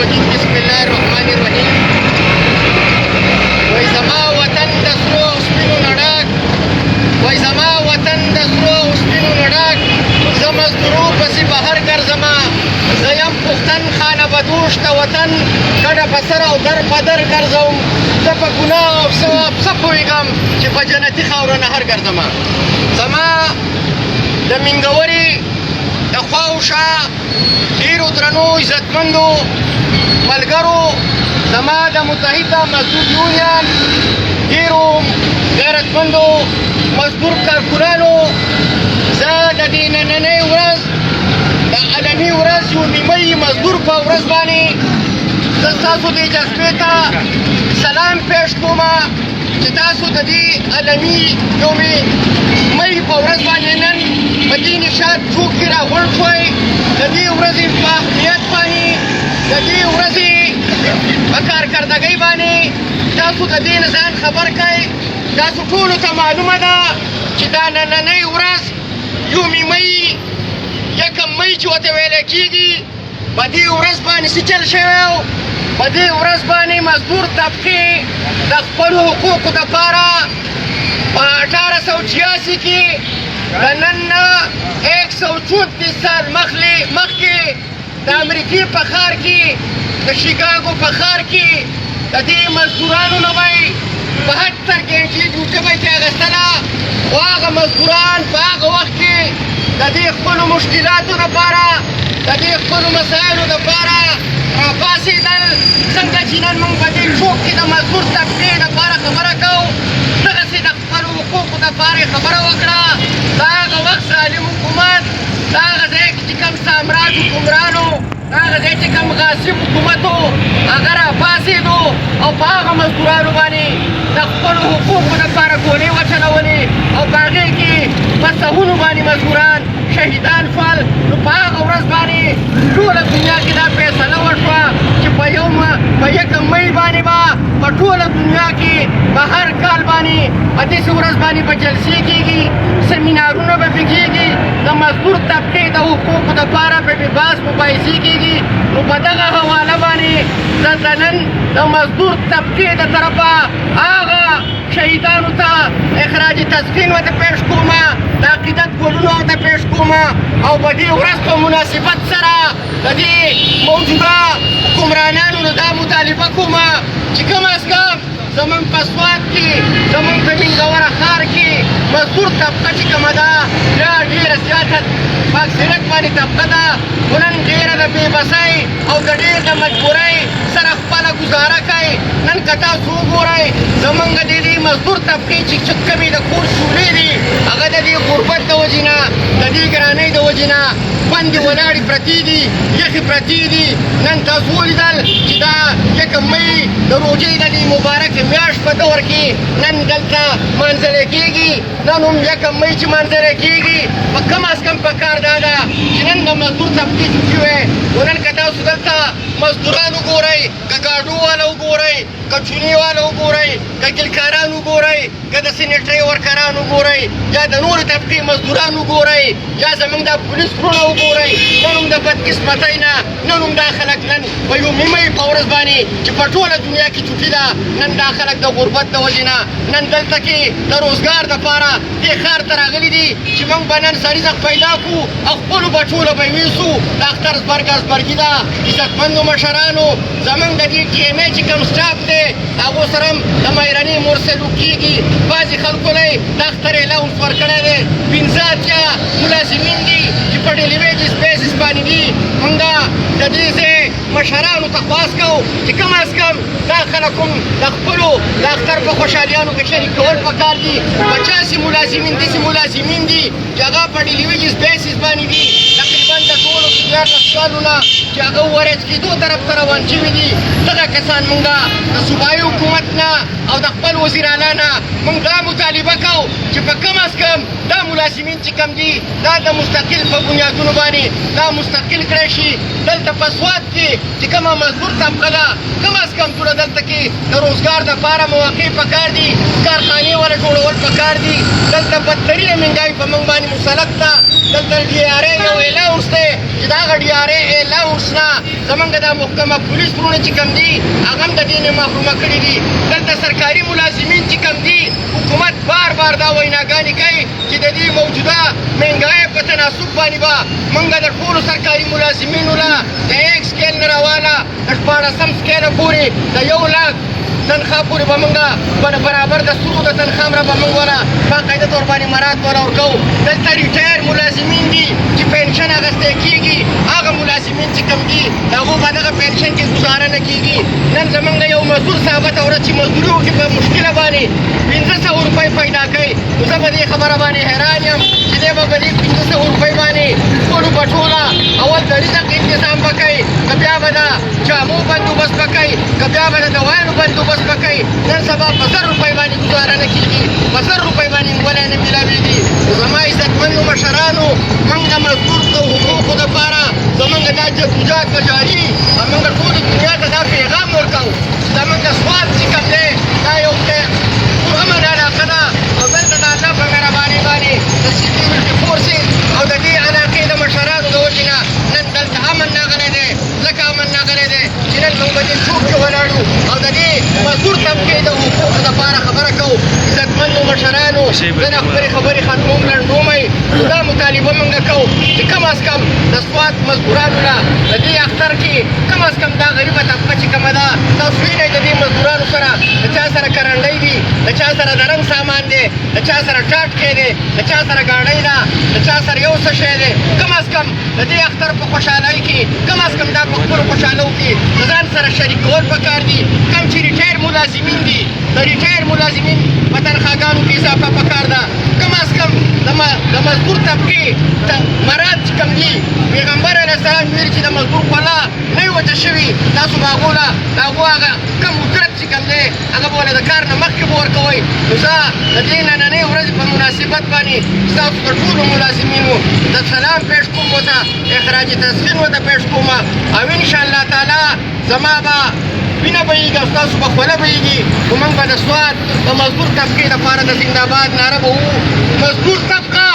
الرجيم بسم الله الرحمن الرحيم وای زما وطن د سرو او سپینو نه ډک وای زما وطن د سرو او سپینو نه ډک زه مزدورو پسې بهر ګرځمه زه یم پښتن خانه بدوش د وطن کډه په سر او در په در ګرځوم زه په ګناه او ثواب څه پوهېږم چې په جنتي خاوره نه هر ګرځمه زما د مینګورې د خوا او شا ډېرو درنو عزتمندو ملګرو زما د متحده مزدور یونین ډېرو غیرتمندو مزدور کارکونانو زه د دې نننۍ ورځ د علني ورځ یومي مۍ مزدور په ورځ باندې زه ستاسو دې جذبې ته سلام پیش کومه چې تاسو د دې علني یومي مۍ په ورځ باندې نن په دې نشاط چوک کې راغونډ شوئ د دې ورځې په اهمیت باندې د دې ورځې په کارکردګۍ باندې تاسو د دې نه ځان خبر کړئ تاسو ټولو ته معلومه ده چې دا نننۍ ورځ یومي مۍ یکم مۍ چې ورته ویلی کېږي په دې ورځ باندې څه چل شوی و په دې ورځ باندې مزدور طبقې د خپلو حقوقو دپاره په 1886 کې د نن نه 134 سال مخکې د امریکې په ښار کې د شیکاګو په ښار کې د دې مزدورانو نه به 72 ګنټې ډیوټي به یې اخیستله خو هغه مزدوران په هغه وخت کې د دې خپلو مشکلاتو دپاره د دې خپلو مسایلو دپاره راپاڅېدل څنګه چې نن موږ په دې چوک کې د مزدور طبقې دپاره خبره کوو دغسې د خپلو حقوقو دپاره یې خبره وکړه د هغه وخت ظالم حکومت د هغه ځای کې چې کوم سامراج حکمرانو د هغه ځای چې کوم غاصب حکومت و هغه راپاڅېدو او په هغه مزدورانو باندې د خپلو حقوقو دپاره ګولۍ وچلولې او په هغې کې په سهونو باندې مزدوران شهیدان شول نو په هغه ورځ باندې ټوله دنیا کې دا فیصله وشوه چې په یکم مۍ باندې به په ټوله دنیا کې په هر کال باندې په داسې ورځ باندې به جلسې کېږي سمینارونه به پې کېږي د مزدور طبقې د حقوقو دپاره به بحث مباحثې کېږي نو په دغه حواله باندې زه د نن د مزدور طبقې د طرفه هغه شهیدانو ته اخراج تسخین ورته پیش کومه د عقیدت ګلونه ورته پیش کومه او په دې ورځ په مناسبت سره د دې موجوده حکمرانانو نه دا مطالبه کومه چې کم از کم زمونږ په سوات کې زمونږ په مینګوره ښار کې مزدور طبقه چې کومه ده بیا ډېره زیاته په اکثریت باندې طبقه ده خو نن ډېره د بېبسۍ او د ډېر د مجبورۍ سره خپله ګزاره کوي نن که تاسو وګورئ زمونږ د دې مزدور طبقې چې کومې د کور شولې دي هغه د دې غربت د وجې نه د دې ګرانۍ د وجې نه بندې ولاړې پرتې دي یخې پرتې دي نن تاسو ولیدل چې دا یکم مۍ د روژې د دې مبارکې میاشت په دور کې نن دلته مانځلی کېږي نن هم یکم مۍ چې مانځلی کېږي په کم از کم پکار دا ده چې نن د مزدور طبقې چوکي وی نو نن که تاسو دلته مزدوران وګورئ که ګاډو والا وګورئ که چونې والا وګورئ که ګلکاران وګورئ که د سینټرۍ ورکران وګورئ یا د نورې طبقې مزدوران وګورئ یا زموږ دا پولیس وروڼه وګورئ نن هم د بدقسمتۍ نه نن هم دا خلک نن په یومي مۍ په ورځ باندې چې په ټوله دنیا کې چوټي ده نن دا خلک د غربت د وجې نه نن دلته کې د روزګار دپاره دې ښار ته راغلي دي چې موږ به نن سړي زغ پیدا کړو او خپلو بچو له به یې ویسو د اختر زبرګه زبرګي ده عزتمندو مشرانو زموږ د دې ټي ایم ای چې کوم سټاف دی هغو سره هم د مهرباني مرسلو کېږي بعضې خلکو نه یې د اختر الاونس ورکړی دی 15 اتیا ملازمین دي چې په ډیلي ویجز بیسس باندې دي موږ د دې ځای مشرانو ته خواست کوو چې کم از کم دا خلک هم د خپلو د اختر په خوشحالیانو کې شریک کول پکار دي 50 ملازمین داسې ملازمین دي چې هغه په ډیلي ویجز بیسس باندې دي تقریبا د ټولو 14 کالو نه چې هغه ورج کېدو طرف ته روان شوي دي دغه کسان موږ د صوبایي حکومت نه او د خپل وزیر اعلی نه موږ دا مطالبه کوو چې په کم از کم دا ملازمین چې کم دي دا د مستقل په بنیادونو باندې دا مستقل کړی شي دلته په سوات کې چې کومه مزدور طبقه ده کم از کم ټوله دلته کې د روزګار دپاره مواقع پکار دي کارخانې وله جوړول پکار دي دلته بدترینه مهنګایي په موږ باندې مسلط ده دلته ډي آر ای یو الاونس دی چې د هغه ډي آر ای الاونس نه زمونږ دا محکمه پولیس وروڼه چې کوم دي هغه هم د دې نه محرومه کړي دي. دلته سرکاري ملازمین چې کوم دي حکومت بار بار دا ویناګانې کوي چې د دې موجوده مهنګۍ په تناسب باندې به موږ د ټولو سرکاري ملازمینو له د 1 سکیل نه راواله د 14 سکیله پورې د 1 لاک تنخوا پورې به موږ برابر د سرو د تنخوا مره به موږ وله باقاعده طور باندې مراد وله ورکوو. دلته ریټایر ملازمین دي چې پنشن اخیستی کېږي هغه ملازمین چې کوم دي د هغو په دغه پنشن کې ګزاره نه کېږي. نن زموږ یو مزدور ثابته ورځ چې مزدوري وکړي په مشکله باندې 500 روپۍ پیدا کوي نو زه په دې خبره باندې حیران یم چې دی به په دې 500 روپۍ باندې ټولو په ټوله اول د رزق انتظام به کوي که بیا به د جامو بندوبست به کوي که بیا به د دوایانو بندوبست به کوي. نن سبا په 1000 روپۍ باندې ګزاره نه کېږي په 1000 روپۍ باندې ولی نه میلاوېږي. زما عزتمندو مشرانو موږ د مزدور د حقوقو دپاره زموږ دا جدوجهد به جاري او موږ ټولې دنیا ته دا پیغام ورکوو زموږ سواد چې کوم دی دا یو امن علاقه ده او دلته د الله په مهربانۍ باندې د سکیورټي فورسز او د دې علاقې د مشرانو د وجې نه نن دلته امن راغلی دی ځکه امن راغلی دی چې نن موږ په دې چوک کې ولاړ یو او د دې مزدور طبقې د حقوقو دپاره خبره کوو. عزتمندو مشرانو زه د خپلې خبرې ختموم لنډومئ نو دا مطالبه موږ کوو چې کم از کم د سوات مزدورانو نه د دې اختر کې کم از کم دا غریبه طبقه چې کومه ده تاسو وینئ د دې مزدورانو سره د چا سره کرنډۍ دي د چا سره د رنګ سامان دی د چا سره ټاټکې دی د چا سره ګاډۍ ده د چا سره یو څه شی دی. کم از کم د دې اختر په خوشحالۍ کې کم از کم دا په خپلو خوشحالو کې د ځان سره شریک کول پکار دي. کم چې ریټایر ملازمین دي د ریټایر ملازمین په تنخواګانو کې اضافه پکار ده. کم از کم د مزدور طبقې مراد چې کوم دي پیغمبر علیه السلام ویل چې د مزدور خوله نه وي وچه شوي تاسو به هغو له د هغو هغه کم اجرت چې کوم دی هغه به له د کار نه مخکې به ورکوئ. نو زه د دې نننۍ ورځې په مناسبت باندې ستاسو د ټولو ملازمینو د سلام پیش کوم ورته اخراج تسخین ورته پیش کوم او انشاءالله تعالی زما به وینه بهیږي او ستاسو به خوله بهیږي خو موږ به د سوات د مزدور طبقې دپاره د زنده‌باد ناره به ووو. مزدور طبقه